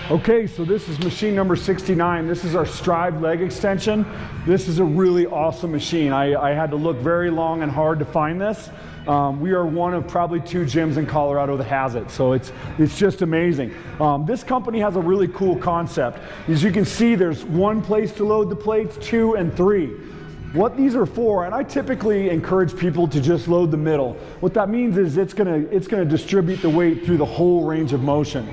Okay, so this is machine number 69. This is our Strive leg extension. This is a really awesome machine. I had to look very long and hard to find this. We are one of probably 2 gyms in Colorado that has it, so it's just amazing. This company has a really cool concept. As you can see, there's 1 place to load the plates, 2 and 3. What these are for, and I typically encourage people to just load the middle. What that means is it's gonna distribute the weight through the whole range of motion.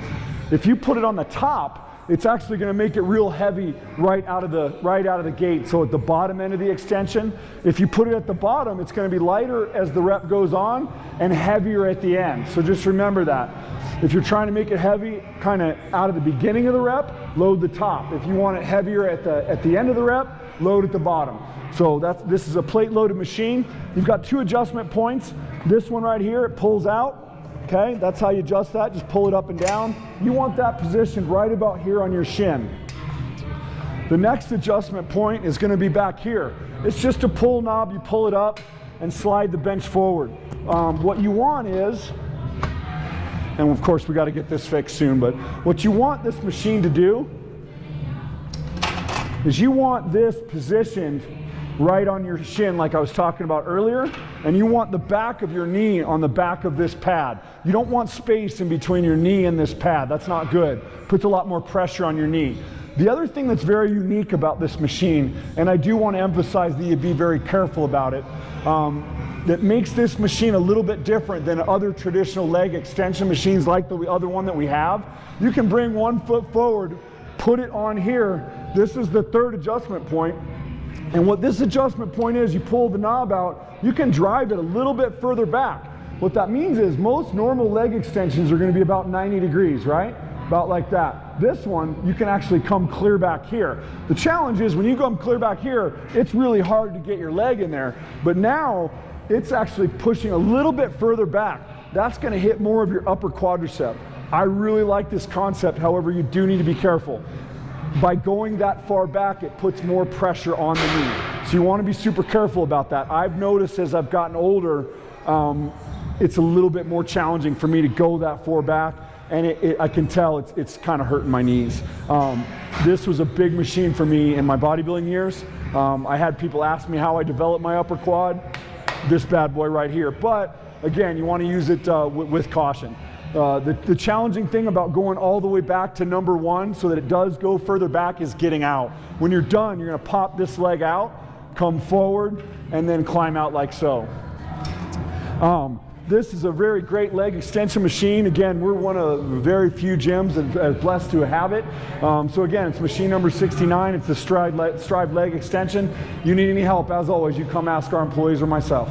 If you put it on the top, it's actually going to make it real heavy right out of the gate. So at the bottom end of the extension, if you put it at the bottom, it's going to be lighter as the rep goes on and heavier at the end. So just remember that. If you're trying to make it heavy kind of out of the beginning of the rep, load the top. If you want it heavier at the end of the rep, load at the bottom. So this is a plate loaded machine. You've got 2 adjustment points. This one right here, it pulls out. Okay, that's how you adjust that. Just pull it up and down. You want that positioned right about here on your shin. The next adjustment point is going to be back here. It's just a pull knob. You pull it up and slide the bench forward. What you want is, and of course we got to get this fixed soon, but what you want this machine to do is you want this positioned right on your shin like I was talking about earlier, and you want the back of your knee on the back of this pad. You don't want space in between your knee and this pad. That's not good. Puts a lot more pressure on your knee. The other thing that's very unique about this machine, and I do want to emphasize that you be very careful about it, that makes this machine a little bit different than other traditional leg extension machines like the other one that we have. You can bring 1 foot forward, put it on here. This is the 3rd adjustment point. And what this adjustment point is, you pull the knob out, you can drive it a little bit further back. What that means is most normal leg extensions are going to be about 90 degrees, right? About like that. This one, you can actually come clear back here. The challenge is when you come clear back here, it's really hard to get your leg in there. But now, it's actually pushing a little bit further back. That's going to hit more of your upper quadricep. I really like this concept, however, you do need to be careful. By going that far back, it puts more pressure on the knee. So you want to be super careful about that. I've noticed as I've gotten older, it's a little bit more challenging for me to go that far back, and I can tell it's kind of hurting my knees. This was a big machine for me in my bodybuilding years. I had people ask me how I developed my upper quad. This bad boy right here. But again, you want to use it with caution. The challenging thing about going all the way back to number 1 so that it does go further back is getting out. When you're done, you're going to pop this leg out, come forward, and then climb out like so. This is a very great leg extension machine. Again, we're one of very few gyms that are blessed to have it. So again, it's machine number 69. It's the Strive leg extension. You need any help, as always, you come ask our employees or myself.